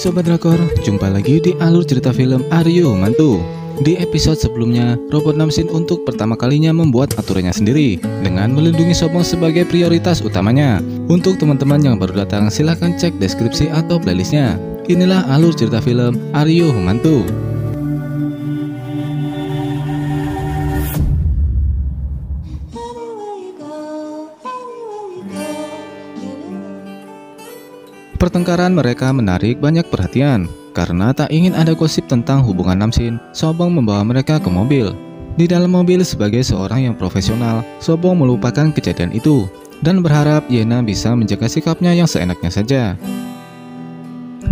Hai Sobat Drakor, jumpa lagi di alur cerita film Aryo Mantu. Di episode sebelumnya, Robot Namsin untuk pertama kalinya membuat aturannya sendiri dengan melindungi Sobong sebagai prioritas utamanya. Untuk teman-teman yang baru datang, silahkan cek deskripsi atau playlistnya. Inilah alur cerita film Aryo Mantu. Pertengkaran mereka menarik banyak perhatian. Karena tak ingin ada gosip tentang hubungan Namsin, Sobong membawa mereka ke mobil. Di dalam mobil sebagai seorang yang profesional, Sobong melupakan kejadian itu dan berharap Yena bisa menjaga sikapnya yang seenaknya saja.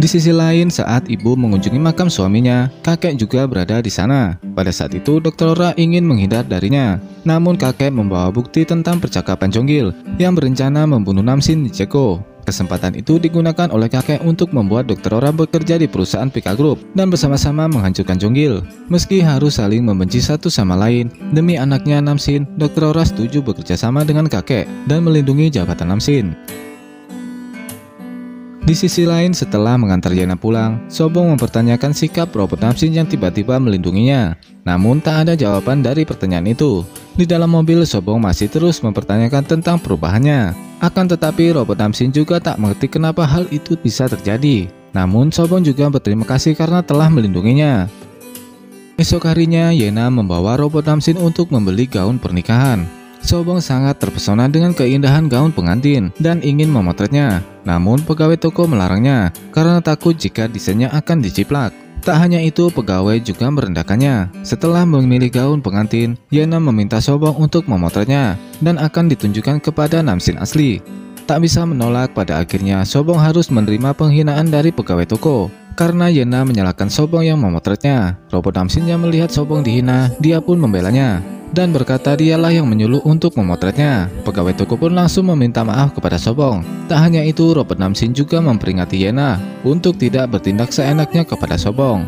Di sisi lain, saat ibu mengunjungi makam suaminya, kakek juga berada di sana. Pada saat itu, Dr. Ora ingin menghindar darinya. Namun kakek membawa bukti tentang percakapan Jonggil yang berencana membunuh Namsin di Ceko. Kesempatan itu digunakan oleh kakek untuk membuat Dr. Ora bekerja di perusahaan Pika Group dan bersama-sama menghancurkan Jonggil. Meski harus saling membenci satu sama lain, demi anaknya Namsin, Dr. Ora setuju bekerja sama dengan kakek dan melindungi jabatan Namsin. Di sisi lain, setelah mengantar Yena pulang, Sobong mempertanyakan sikap robot Namsin yang tiba-tiba melindunginya. Namun tak ada jawaban dari pertanyaan itu. Di dalam mobil, Sobong masih terus mempertanyakan tentang perubahannya. Akan tetapi robot Namsin juga tak mengerti kenapa hal itu bisa terjadi. Namun Sobong juga berterima kasih karena telah melindunginya. Esok harinya, Yena membawa robot Namsin untuk membeli gaun pernikahan. Sobong sangat terpesona dengan keindahan gaun pengantin dan ingin memotretnya. Namun pegawai toko melarangnya karena takut jika desainnya akan diciplak. Tak hanya itu, pegawai juga merendahkannya. Setelah memilih gaun pengantin, Yena meminta Sobong untuk memotretnya dan akan ditunjukkan kepada Namsin asli. Tak bisa menolak, pada akhirnya Sobong harus menerima penghinaan dari pegawai toko. Karena Yena menyalahkan Sobong yang memotretnya, robot Namsin yang melihat Sobong dihina, dia pun membelanya dan berkata dialah yang menyuruh untuk memotretnya. Pegawai toko pun langsung meminta maaf kepada Sobong. Tak hanya itu, robot Namsin juga memperingati Yena untuk tidak bertindak seenaknya kepada Sobong.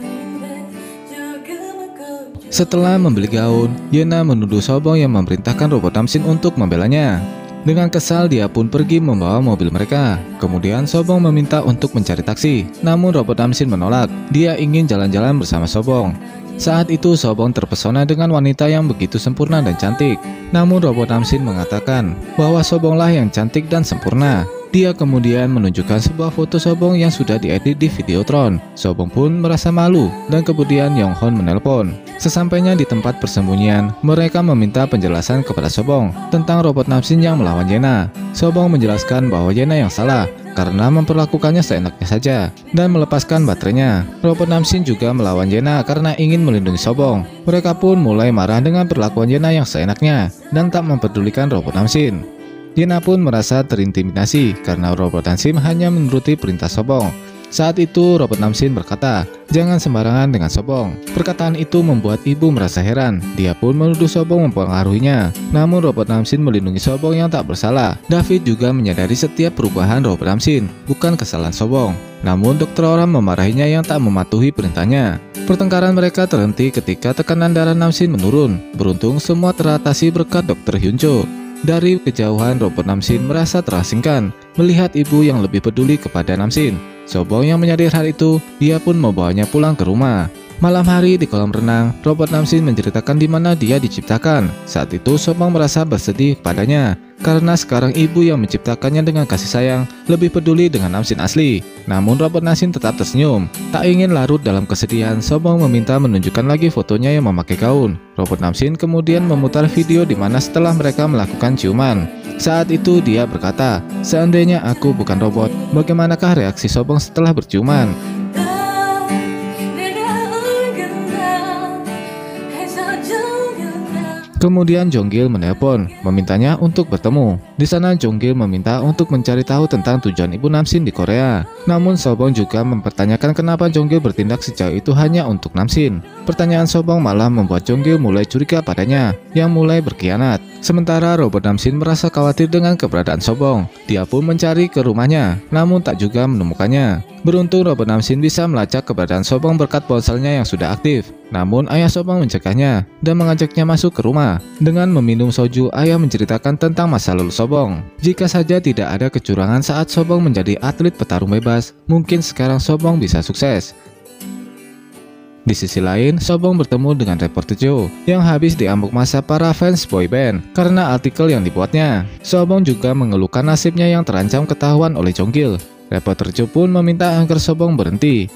Setelah membeli gaun, Yena menuduh Sobong yang memerintahkan robot Namsin untuk membelanya. Dengan kesal, dia pun pergi membawa mobil mereka. Kemudian Sobong meminta untuk mencari taksi, namun robot Namsin menolak. Dia ingin jalan-jalan bersama Sobong. Saat itu Sobong terpesona dengan wanita yang begitu sempurna dan cantik. Namun robot Namsin mengatakan bahwa Sobonglah yang cantik dan sempurna. Dia kemudian menunjukkan sebuah foto Sobong yang sudah diedit di Videotron. Sobong pun merasa malu dan kemudian Yonghon menelpon. Sesampainya di tempat persembunyian, mereka meminta penjelasan kepada Sobong tentang robot Namsin yang melawan Yena. Sobong menjelaskan bahwa Yena yang salah karena memperlakukannya seenaknya saja dan melepaskan baterainya. Robot Namsin juga melawan Yena karena ingin melindungi Sobong. Mereka pun mulai marah dengan perlakuan Yena yang seenaknya dan tak mempedulikan robot Namsin. Yena pun merasa terintimidasi karena robot Namsin hanya menuruti perintah Sobong. Saat itu robot Namsin berkata, "Jangan sembarangan dengan Sobong." Perkataan itu membuat ibu merasa heran. Dia pun menuduh Sobong mempengaruhinya. Namun robot Namsin melindungi Sobong yang tak bersalah. David juga menyadari setiap perubahan robot Namsin bukan kesalahan Sobong. Namun Dr. Ora memarahinya yang tak mematuhi perintahnya. Pertengkaran mereka terhenti ketika tekanan darah Namsin menurun. Beruntung semua teratasi berkat Dr. Hyuncho. Dari kejauhan, robot Namsin merasa terasingkan melihat ibu yang lebih peduli kepada Namsin. Sobong yang menyadari hal itu, dia pun membawanya pulang ke rumah. Malam hari di kolam renang, robot Namsin menceritakan di mana dia diciptakan. Saat itu Sobong merasa bersedih padanya karena sekarang ibu yang menciptakannya dengan kasih sayang lebih peduli dengan Namsin asli. Namun robot Namsin tetap tersenyum. Tak ingin larut dalam kesedihan, Sobong meminta menunjukkan lagi fotonya yang memakai gaun. Robot Namsin kemudian memutar video di mana setelah mereka melakukan ciuman. Saat itu dia berkata, "Seandainya aku bukan robot, bagaimanakah reaksi Sobong setelah berciuman?" Kemudian Jonggil menelpon, memintanya untuk bertemu. Di sana Jonggil meminta untuk mencari tahu tentang tujuan ibu Namsin di Korea. Namun Sobong juga mempertanyakan kenapa Jonggil bertindak sejauh itu hanya untuk Namsin. Pertanyaan Sobong malah membuat Jonggil mulai curiga padanya, yang mulai berkhianat. Sementara robot Namsin merasa khawatir dengan keberadaan Sobong. Dia pun mencari ke rumahnya, namun tak juga menemukannya. Beruntung robot Namsin bisa melacak keberadaan Sobong berkat ponselnya yang sudah aktif. Namun ayah Sobong mencegahnya dan mengajaknya masuk ke rumah. Dengan meminum soju, ayah menceritakan tentang masa lalu Sobong. Jika saja tidak ada kecurangan saat Sobong menjadi atlet petarung bebas, mungkin sekarang Sobong bisa sukses. Di sisi lain, Sobong bertemu dengan reporter Joe yang habis diamuk masa para fans boyband karena artikel yang dibuatnya. Sobong juga mengeluhkan nasibnya yang terancam ketahuan oleh Jonggil. Reporter Joe pun meminta agar Sobong berhenti.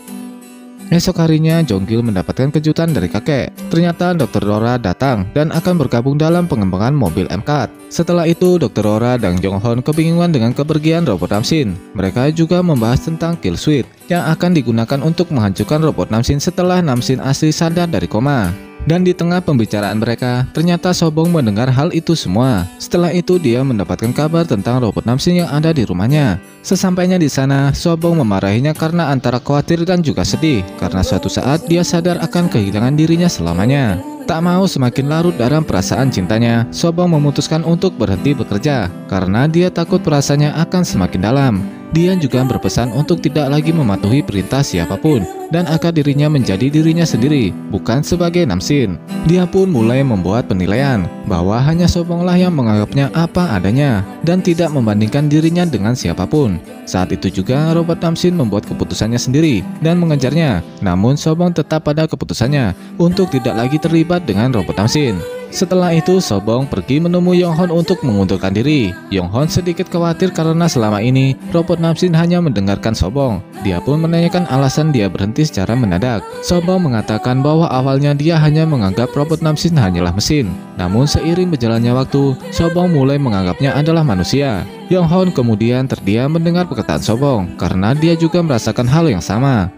Esok harinya, Jonggil mendapatkan kejutan dari kakek. Ternyata Dr. Rora datang dan akan bergabung dalam pengembangan mobil MCAT. Setelah itu, Dr. Rora dan Jonghon kebingungan dengan kepergian robot Namsin. Mereka juga membahas tentang kill switch yang akan digunakan untuk menghancurkan robot Namsin setelah Namsin asli sadar dari koma. Dan di tengah pembicaraan mereka, ternyata Sobong mendengar hal itu semua. Setelah itu dia mendapatkan kabar tentang robot Namsin yang ada di rumahnya. Sesampainya di sana, Sobong memarahinya karena antara khawatir dan juga sedih, karena suatu saat dia sadar akan kehilangan dirinya selamanya. Tak mau semakin larut dalam perasaan cintanya, Sobong memutuskan untuk berhenti bekerja, karena dia takut perasaannya akan semakin dalam. Dia juga berpesan untuk tidak lagi mematuhi perintah siapapun dan agar dirinya menjadi dirinya sendiri, bukan sebagai Namsin. Dia pun mulai membuat penilaian bahwa hanya Sobonglah yang menganggapnya apa adanya dan tidak membandingkan dirinya dengan siapapun. Saat itu juga robot Namsin membuat keputusannya sendiri dan mengejarnya. Namun Sobong tetap pada keputusannya untuk tidak lagi terlibat dengan robot Namsin. Setelah itu, Sobong pergi menemui Yonghon untuk mengundurkan diri. Yonghon sedikit khawatir karena selama ini robot Namsin hanya mendengarkan Sobong. Dia pun menanyakan alasan dia berhenti secara mendadak. Sobong mengatakan bahwa awalnya dia hanya menganggap robot Namsin hanyalah mesin. Namun seiring berjalannya waktu, Sobong mulai menganggapnya adalah manusia. Yonghon kemudian terdiam mendengar perkataan Sobong karena dia juga merasakan hal yang sama.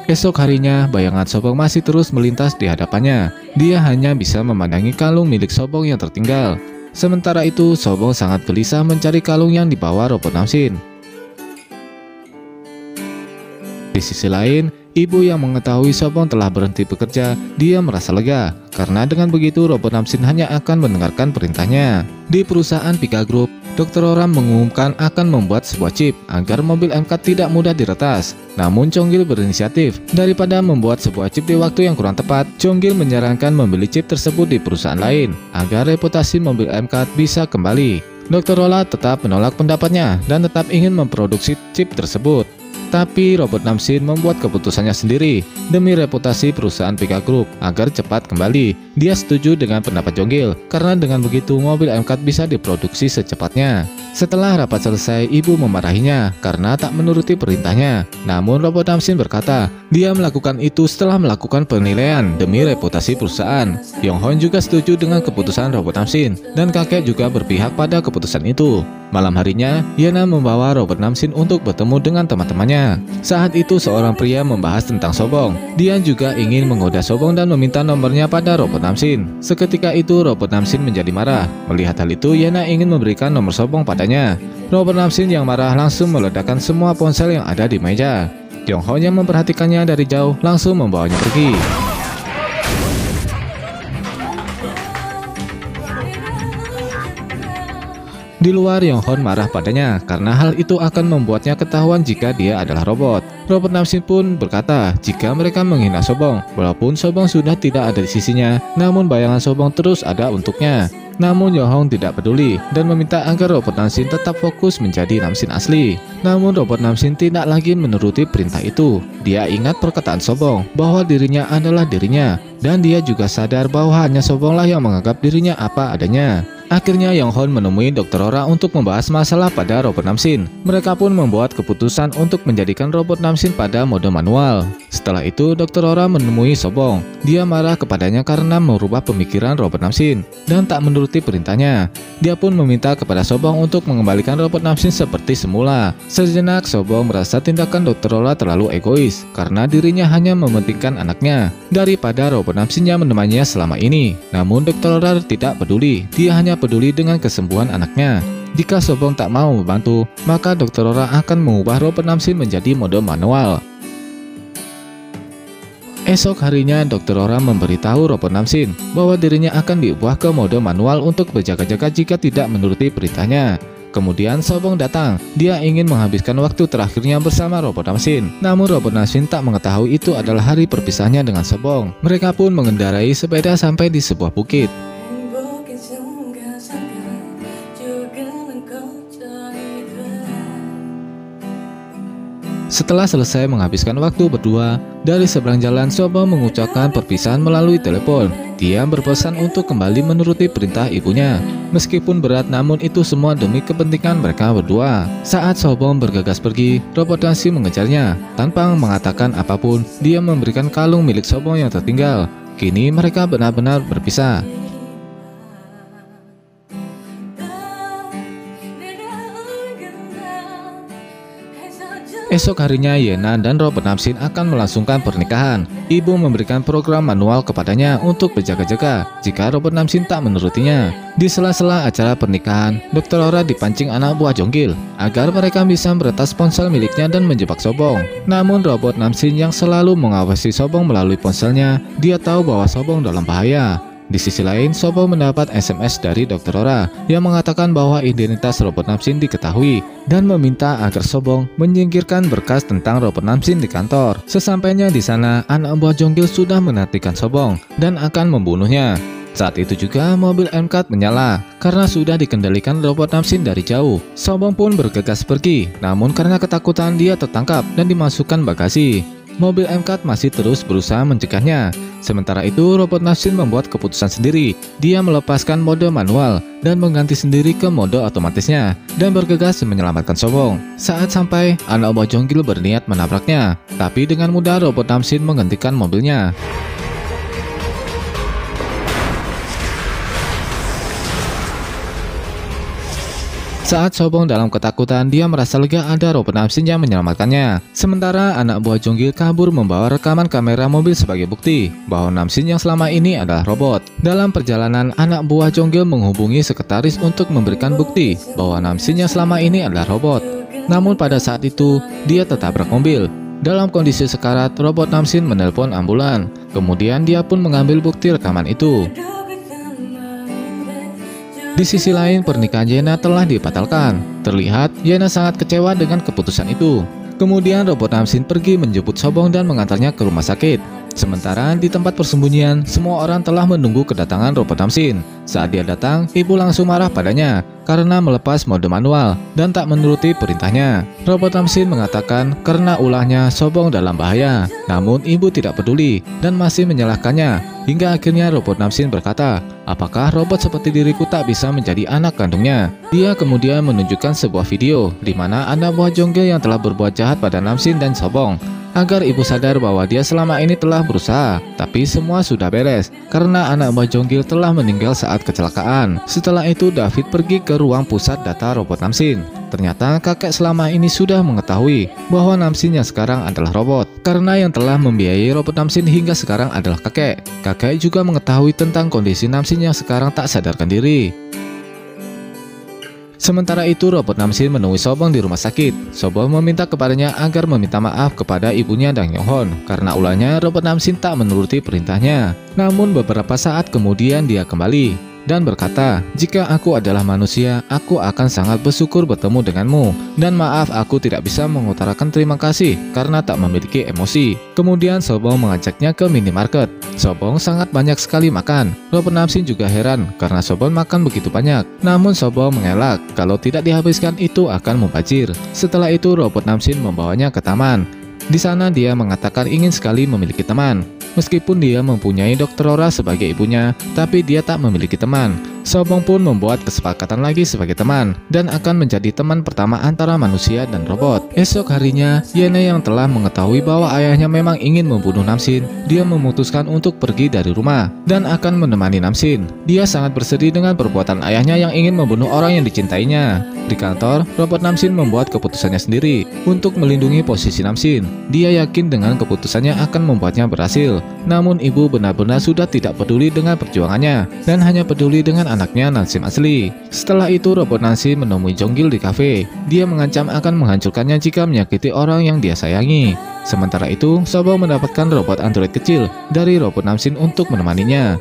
Esok harinya, bayangan Sobong masih terus melintas di hadapannya. Dia hanya bisa memandangi kalung milik Sobong yang tertinggal. Sementara itu, Sobong sangat gelisah mencari kalung yang dibawa robot Namsin. Di sisi lain, ibu yang mengetahui Sobong telah berhenti bekerja, dia merasa lega. Karena dengan begitu, robot Namsin hanya akan mendengarkan perintahnya. Di perusahaan Pika Group, Dr. Rora mengumumkan akan membuat sebuah chip agar mobil MCAT tidak mudah diretas. Namun Jonggil berinisiatif. Daripada membuat sebuah chip di waktu yang kurang tepat, Jonggil menyarankan membeli chip tersebut di perusahaan lain agar reputasi mobil MCAT bisa kembali. Dr. Rora tetap menolak pendapatnya dan tetap ingin memproduksi chip tersebut. Tapi robot Namsin membuat keputusannya sendiri demi reputasi perusahaan Pika Group agar cepat kembali. Dia setuju dengan pendapat Jonggil karena dengan begitu mobil MCAT bisa diproduksi secepatnya. Setelah rapat selesai, ibu memarahinya karena tak menuruti perintahnya. Namun robot Namsin berkata dia melakukan itu setelah melakukan penilaian demi reputasi perusahaan. Yonghon juga setuju dengan keputusan robot Namsin dan kakek juga berpihak pada keputusan itu. Malam harinya, Yana membawa robot Namsin untuk bertemu dengan teman-temannya. Saat itu seorang pria membahas tentang Sobong. Dia juga ingin menggoda Sobong dan meminta nomornya pada robot Namsin. Seketika itu robot Namsin menjadi marah. Melihat hal itu, Yana ingin memberikan nomor Sobong padanya. Robot Namsin yang marah langsung meledakkan semua ponsel yang ada di meja. Yonghon yang memperhatikannya dari jauh langsung membawanya pergi. Di luar, Yonghon marah padanya karena hal itu akan membuatnya ketahuan jika dia adalah robot. Robot Namsin pun berkata jika mereka menghina Sobong, walaupun Sobong sudah tidak ada di sisinya, namun bayangan Sobong terus ada untuknya. Namun Yonghon tidak peduli dan meminta agar robot Namsin tetap fokus menjadi Namsin asli. Namun robot Namsin tidak lagi menuruti perintah itu. Dia ingat perkataan Sobong bahwa dirinya adalah dirinya, dan dia juga sadar bahwa hanya Sobonglah yang menganggap dirinya apa adanya. Akhirnya Yonghon menemui Dr. Rora untuk membahas masalah pada robot Namsin. Mereka pun membuat keputusan untuk menjadikan robot Namsin pada mode manual. Setelah itu Dr. Rora menemui Sobong. Dia marah kepadanya karena merubah pemikiran robot Namsin dan tak menuruti perintahnya. Dia pun meminta kepada Sobong untuk mengembalikan robot Namsin seperti semula. Sejenak Sobong merasa tindakan Dr. Rora terlalu egois karena dirinya hanya mementingkan anaknya daripada robot Namsin yang menemaninya selama ini. Namun Dr. Rora tidak peduli. Dia hanya peduli dengan kesembuhan anaknya. Jika Sobong tak mau membantu, maka Dr. Rora akan mengubah robot Namsin menjadi mode manual. Esok harinya, Dr. Rora memberitahu robot Namsin bahwa dirinya akan diubah ke mode manual untuk berjaga-jaga jika tidak menuruti perintahnya. Kemudian Sobong datang. Dia ingin menghabiskan waktu terakhirnya bersama robot Namsin. Namun robot Namsin tak mengetahui itu adalah hari perpisahnya dengan Sobong. Mereka pun mengendarai sepeda sampai di sebuah bukit. Setelah selesai menghabiskan waktu berdua, dari seberang jalan Sobong mengucapkan perpisahan melalui telepon. Dia berpesan untuk kembali menuruti perintah ibunya. Meskipun berat, namun itu semua demi kepentingan mereka berdua. Saat Sobong bergegas pergi, robot Namsin mengejarnya. Tanpa mengatakan apapun, dia memberikan kalung milik Sobong yang tertinggal. Kini mereka benar-benar berpisah. Esok harinya Yena dan robot Namsin akan melangsungkan pernikahan. Ibu memberikan program manual kepadanya untuk berjaga-jaga jika robot Namsin tak menurutinya. Di sela-sela acara pernikahan, Dr. Ora dipancing anak buah Jonggil agar mereka bisa meretas ponsel miliknya dan menjebak Sobong. Namun robot Namsin yang selalu mengawasi Sobong melalui ponselnya, dia tahu bahwa Sobong dalam bahaya. Di sisi lain, Sobong mendapat SMS dari Dr. Ora yang mengatakan bahwa identitas robot Namsin diketahui dan meminta agar Sobong menyingkirkan berkas tentang robot Namsin di kantor. Sesampainya di sana, anak buah Jonggil sudah menantikan Sobong dan akan membunuhnya. Saat itu juga mobil MCAT menyala karena sudah dikendalikan robot Namsin dari jauh. Sobong pun bergegas pergi, namun karena ketakutan dia tertangkap dan dimasukkan bagasi. Mobil MCAT masih terus berusaha mencegahnya. Sementara itu, robot Namsin membuat keputusan sendiri. Dia melepaskan mode manual dan mengganti sendiri ke mode otomatisnya dan bergegas menyelamatkan Sobong. Saat sampai, anak buah Jonggil berniat menabraknya, tapi dengan mudah robot Namsin menghentikan mobilnya. Saat Sobong dalam ketakutan, dia merasa lega ada robot Namsin yang menyelamatkannya. Sementara anak buah Jonggil kabur membawa rekaman kamera mobil sebagai bukti bahwa Namsin yang selama ini adalah robot. Dalam perjalanan, anak buah Jonggil menghubungi sekretaris untuk memberikan bukti bahwa Namsin yang selama ini adalah robot. Namun pada saat itu, dia tertabrak mobil. Dalam kondisi sekarat, robot Namsin menelpon ambulan. Kemudian dia pun mengambil bukti rekaman itu. Di sisi lain, pernikahan Yena telah dibatalkan. Terlihat Yena sangat kecewa dengan keputusan itu. Kemudian robot Namsin pergi menjemput Sobong dan mengantarnya ke rumah sakit. Sementara di tempat persembunyian, semua orang telah menunggu kedatangan robot Namsin. Saat dia datang, ibu langsung marah padanya karena melepas mode manual dan tak menuruti perintahnya. Robot Namsin mengatakan karena ulahnya Sobong dalam bahaya. Namun ibu tidak peduli dan masih menyalahkannya. Hingga akhirnya robot Namsin berkata, apakah robot seperti diriku tak bisa menjadi anak kandungnya? Dia kemudian menunjukkan sebuah video di mana anak buah Jonggil yang telah berbuat jahat pada Namsin dan Sobong. Agar ibu sadar bahwa dia selama ini telah berusaha, tapi semua sudah beres karena anak buah Jonggil telah meninggal saat kecelakaan. Setelah itu David pergi ke ruang pusat data robot Namsin. Ternyata kakek selama ini sudah mengetahui bahwa Namsin yang sekarang adalah robot. Karena yang telah membiayai robot Namsin hingga sekarang adalah kakek. Kakek juga mengetahui tentang kondisi Namsin yang sekarang tak sadarkan diri. Sementara itu, robot Namsin menemui Sobong di rumah sakit. Sobong meminta kepadanya agar meminta maaf kepada ibunya Dang Yonghon karena ulahnya robot Namsin tak menuruti perintahnya. Namun beberapa saat kemudian dia kembali dan berkata, jika aku adalah manusia, aku akan sangat bersyukur bertemu denganmu. Dan maaf, aku tidak bisa mengutarakan terima kasih karena tak memiliki emosi. Kemudian Sobong mengajaknya ke minimarket. Sobong sangat banyak sekali makan. Robot Namsin juga heran karena Sobong makan begitu banyak. Namun Sobong mengelak kalau tidak dihabiskan itu akan mubazir. Setelah itu robot Namsin membawanya ke taman. Di sana dia mengatakan ingin sekali memiliki teman. Meskipun dia mempunyai Dr. Ora sebagai ibunya, tapi dia tak memiliki teman. Sobong pun membuat kesepakatan lagi sebagai teman dan akan menjadi teman pertama antara manusia dan robot. Esok harinya, Yena yang telah mengetahui bahwa ayahnya memang ingin membunuh Namsin, dia memutuskan untuk pergi dari rumah dan akan menemani Namsin. Dia sangat bersedih dengan perbuatan ayahnya yang ingin membunuh orang yang dicintainya. Di kantor, robot Namsin membuat keputusannya sendiri untuk melindungi posisi Namsin. Dia yakin dengan keputusannya akan membuatnya berhasil. Namun ibu benar-benar sudah tidak peduli dengan perjuangannya dan hanya peduli dengan anaknya Namsin asli. Setelah itu robot Namsin menemui Jonggil di kafe. Dia mengancam akan menghancurkannya jika menyakiti orang yang dia sayangi. Sementara itu, Sobong mendapatkan robot android kecil dari robot Namsin untuk menemaninya.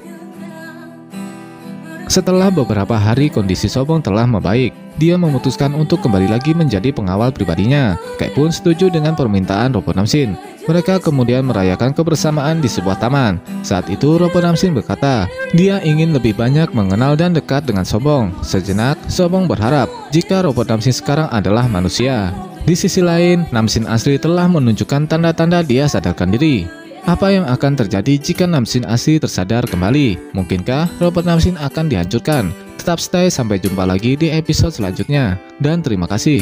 Setelah beberapa hari kondisi Sobong telah membaik. dia memutuskan untuk kembali lagi menjadi pengawal pribadinya. Kek pun setuju dengan permintaan Robot Namsin. Mereka kemudian merayakan kebersamaan di sebuah taman. Saat itu Robot Namsin berkata, dia ingin lebih banyak mengenal dan dekat dengan Sobong. Sejenak, Sobong berharap jika Robot Namsin sekarang adalah manusia. Di sisi lain, Namsin asli telah menunjukkan tanda-tanda dia sadarkan diri. Apa yang akan terjadi jika Namsin asli tersadar kembali? Mungkinkah Robot Namsin akan dihancurkan? Tetap stay, sampai jumpa lagi di episode selanjutnya. Dan terima kasih.